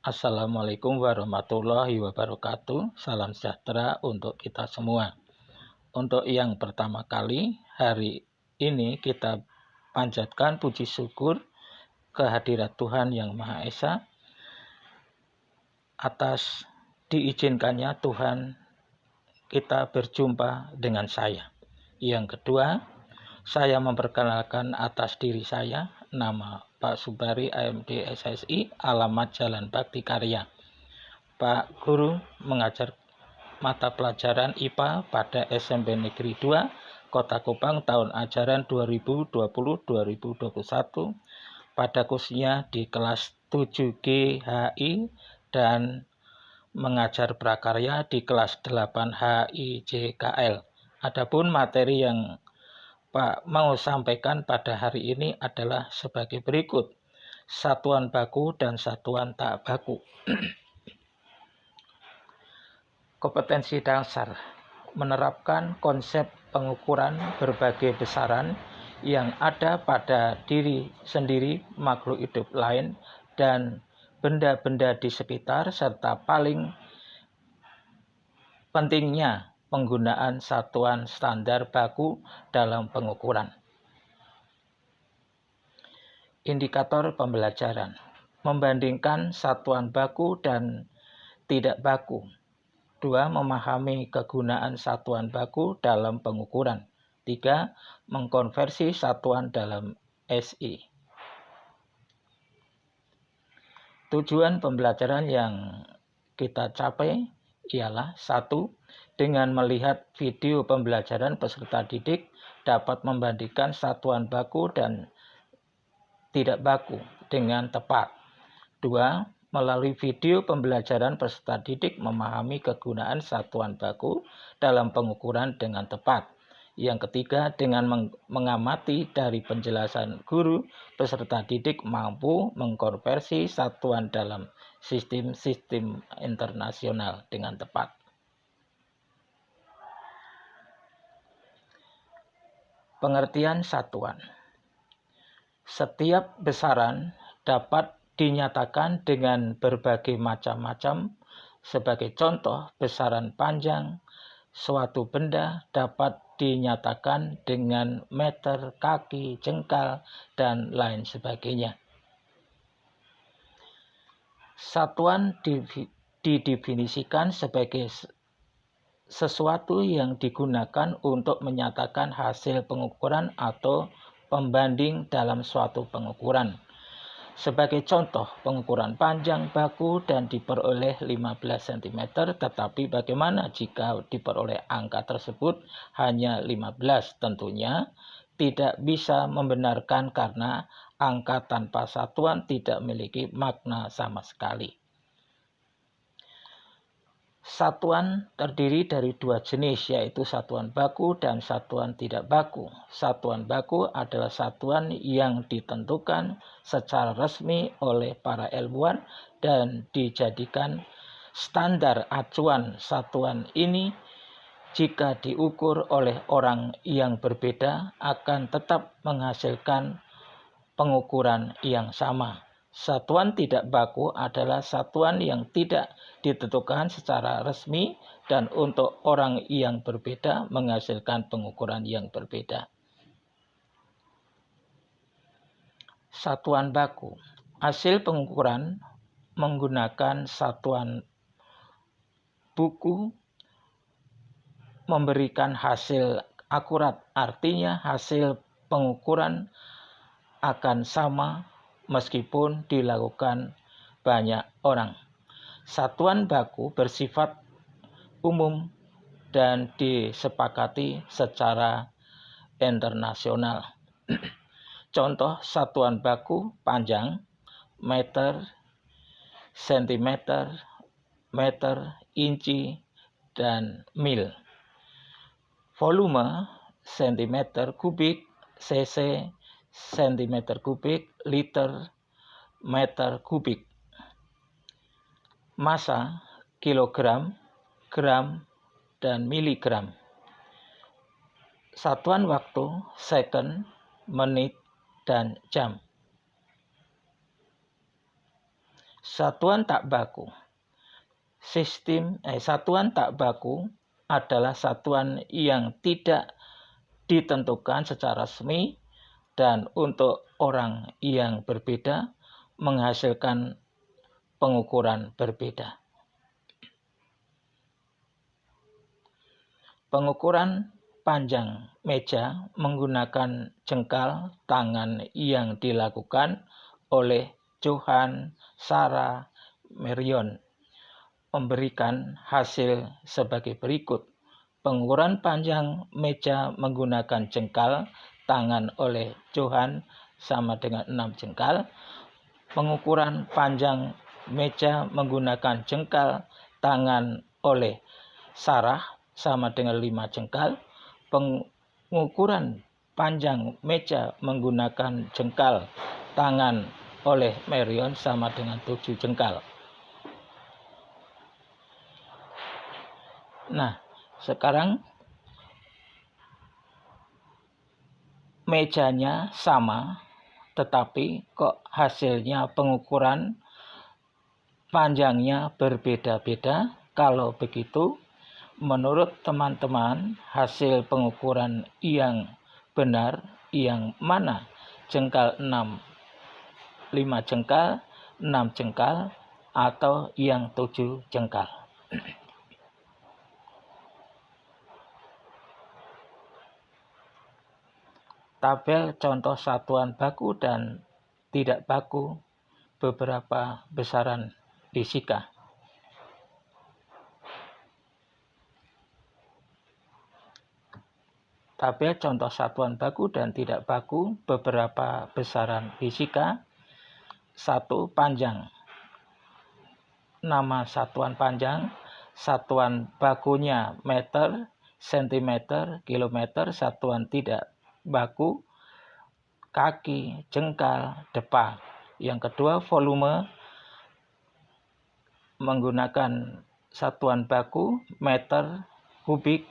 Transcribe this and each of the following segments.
Assalamualaikum warahmatullahi wabarakatuh. Salam sejahtera untuk kita semua. Untuk yang pertama kali, hari ini kita panjatkan puji syukur kehadirat Tuhan Yang Maha Esa atas diizinkannya Tuhan kita berjumpa dengan saya. Yang kedua, saya memperkenalkan atas diri saya, nama Pak Subari AMD SSI, alamat Jalan Bakti Karya. Pak Guru mengajar mata pelajaran IPA pada SMP Negeri 2, Kota Kupang tahun ajaran 2020-2021, pada khususnya di kelas 7G HI dan mengajar prakarya di kelas 8 HIJKL. Adapun materi yang Pak mau sampaikan pada hari ini adalah sebagai berikut: satuan baku dan satuan tak baku. Kompetensi dasar menerapkan konsep pengukuran berbagai besaran yang ada pada diri sendiri, makhluk hidup lain, dan benda-benda di sekitar, serta paling pentingnya penggunaan satuan standar baku dalam pengukuran. Indikator pembelajaran membandingkan satuan baku dan tidak baku. 2. Memahami kegunaan satuan baku dalam pengukuran. 3. Mengkonversi satuan dalam SI. Tujuan pembelajaran yang kita capai ialah: 1. Dengan melihat video pembelajaran, peserta didik dapat membandingkan satuan baku dan tidak baku dengan tepat. 2. Melalui video pembelajaran, peserta didik memahami kegunaan satuan baku dalam pengukuran dengan tepat. Yang ketiga, dengan mengamati dari penjelasan guru, peserta didik mampu mengkonversi satuan dalam sistem-sistem internasional dengan tepat. Pengertian satuan. Setiap besaran dapat dinyatakan dengan berbagai macam-macam. Sebagai contoh, besaran panjang suatu benda dapat dinyatakan dengan meter, kaki, jengkal, dan lain sebagainya. Satuan didefinisikan sebagai sesuatu yang digunakan untuk menyatakan hasil pengukuran atau pembanding dalam suatu pengukuran. Sebagai contoh, pengukuran panjang baku dan diperoleh 15 cm, tetapi bagaimana jika diperoleh angka tersebut hanya 15? Tentunya tidak bisa membenarkan karena angka tanpa satuan tidak memiliki makna sama sekali. Satuan terdiri dari dua jenis, yaitu satuan baku dan satuan tidak baku. Satuan baku adalah satuan yang ditentukan secara resmi oleh para ilmuwan dan dijadikan standar acuan. Satuan ini jika diukur oleh orang yang berbeda akan tetap menghasilkan pengukuran yang sama. Satuan tidak baku adalah satuan yang tidak ditentukan secara resmi dan untuk orang yang berbeda menghasilkan pengukuran yang berbeda. Satuan baku. Hasil pengukuran menggunakan satuan buku memberikan hasil akurat, artinya hasil pengukuran akan sama meskipun dilakukan banyak orang. Satuan baku bersifat umum dan disepakati secara internasional. Contoh satuan baku panjang, meter, sentimeter, meter, inci, dan mil. Volume, sentimeter kubik, cc, sentimeter kubik, liter, meter kubik. Massa, kilogram, gram, dan miligram. Satuan waktu, second, menit, dan jam. Satuan tak baku. Satuan tak baku adalah satuan yang tidak ditentukan secara resmi dan untuk orang yang berbeda menghasilkan pengukuran berbeda. Pengukuran panjang meja menggunakan jengkal tangan yang dilakukan oleh Johann Sarah Marion memberikan hasil sebagai berikut. Pengukuran panjang meja menggunakan jengkal tangan oleh Johann sama dengan 6 jengkal. Pengukuran panjang meja menggunakan jengkal tangan oleh Sarah sama dengan 5 jengkal. Pengukuran panjang meja menggunakan jengkal tangan oleh Marion sama dengan 7 jengkal. Nah, sekarang mejanya sama, tetapi kok hasilnya pengukuran panjangnya berbeda-beda. Kalau begitu, menurut teman-teman, hasil pengukuran yang benar yang mana? Jengkal 6, 5 jengkal, 6 jengkal, atau yang 7 jengkal? Tabel contoh satuan baku dan tidak baku beberapa besaran fisika. Tabel contoh satuan baku dan tidak baku beberapa besaran fisika. 1. Panjang. Nama satuan panjang, satuan bakunya meter, sentimeter, kilometer. Satuan tidak baku, kaki, jengkal, depa. Yang kedua, volume menggunakan satuan baku meter, kubik,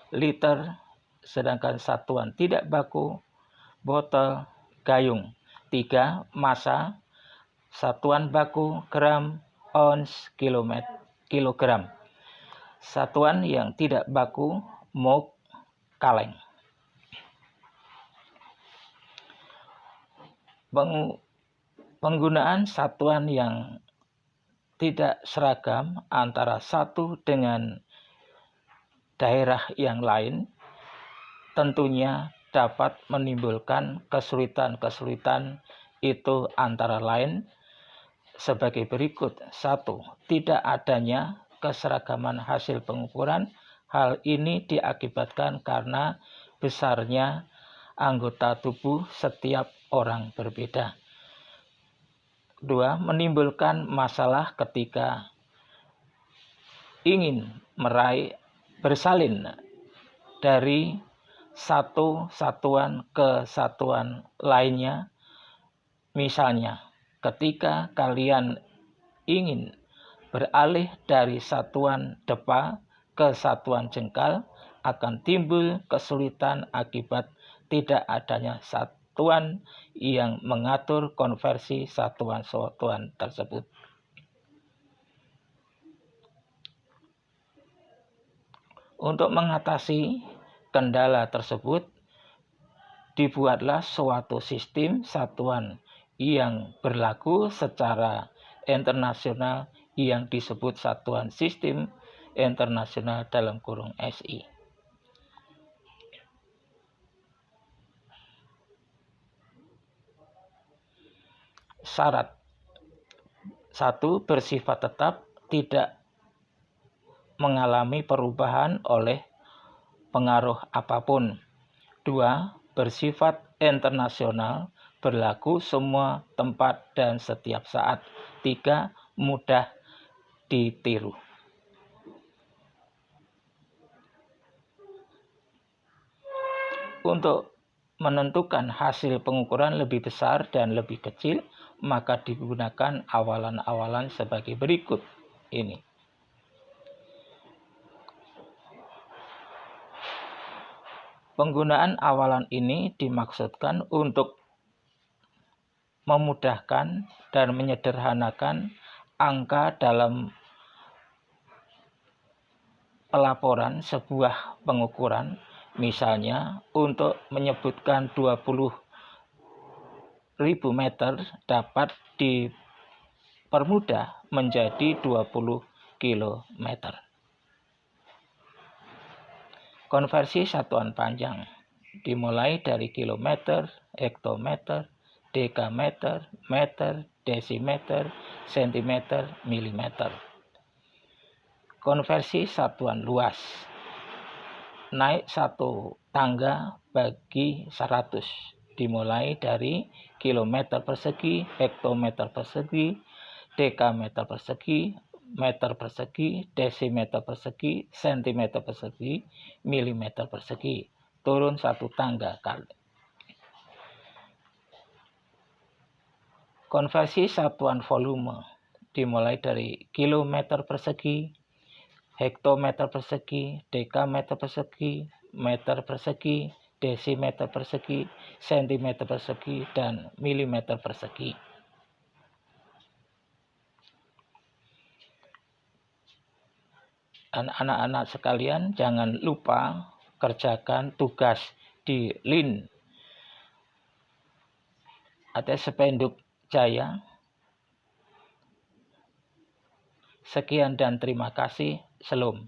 liter, sedangkan satuan tidak baku botol, gayung. 3. Massa, satuan baku gram, ons, kilogram. Satuan yang tidak baku mol, kaleng. Penggunaan satuan yang tidak seragam antara satu dengan daerah yang lain tentunya dapat menimbulkan kesulitan-kesulitan itu antara lain sebagai berikut. 1. Tidak adanya keseragaman hasil pengukuran. Hal ini diakibatkan karena besarnya anggota tubuh setiap orang berbeda. 2. Menimbulkan masalah ketika ingin bersalin dari satu satuan ke satuan lainnya. Misalnya, ketika kalian ingin beralih dari satuan depa ke satuan jengkal, akan timbul kesulitan akibat tidak adanya satuan yang mengatur konversi satuan-satuan tersebut. Untuk mengatasi kendala tersebut, dibuatlah suatu sistem satuan yang berlaku secara internasional yang disebut Satuan Sistem Internasional (SI). Syarat. 1. Bersifat tetap, tidak mengalami perubahan oleh pengaruh apapun. 2. Bersifat internasional, berlaku semua tempat dan setiap saat. 3. Mudah ditiru. Untuk menentukan hasil pengukuran lebih besar dan lebih kecil, maka digunakan awalan-awalan sebagai berikut ini. Penggunaan awalan ini dimaksudkan untuk memudahkan dan menyederhanakan angka dalam pelaporan sebuah pengukuran. Misalnya untuk menyebutkan 20.000 meter dapat dipermudah menjadi 20 kilometer. Konversi satuan panjang dimulai dari kilometer, hektometer, dekameter, meter, desimeter, sentimeter, milimeter. Konversi satuan luas. Naik satu tangga bagi 100. Dimulai dari kilometer persegi, hektometer persegi, dekameter persegi, meter persegi, desimeter persegi, sentimeter persegi, milimeter persegi. Turun satu tangga kali. Konversi satuan volume dimulai dari kilometer persegi, hektometer persegi, dekameter persegi, meter persegi, desimeter persegi, sentimeter persegi, dan milimeter persegi. Dan anak-anak sekalian, jangan lupa kerjakan tugas di LIN atau Spenduk Jaya. Sekian dan terima kasih. Shalom.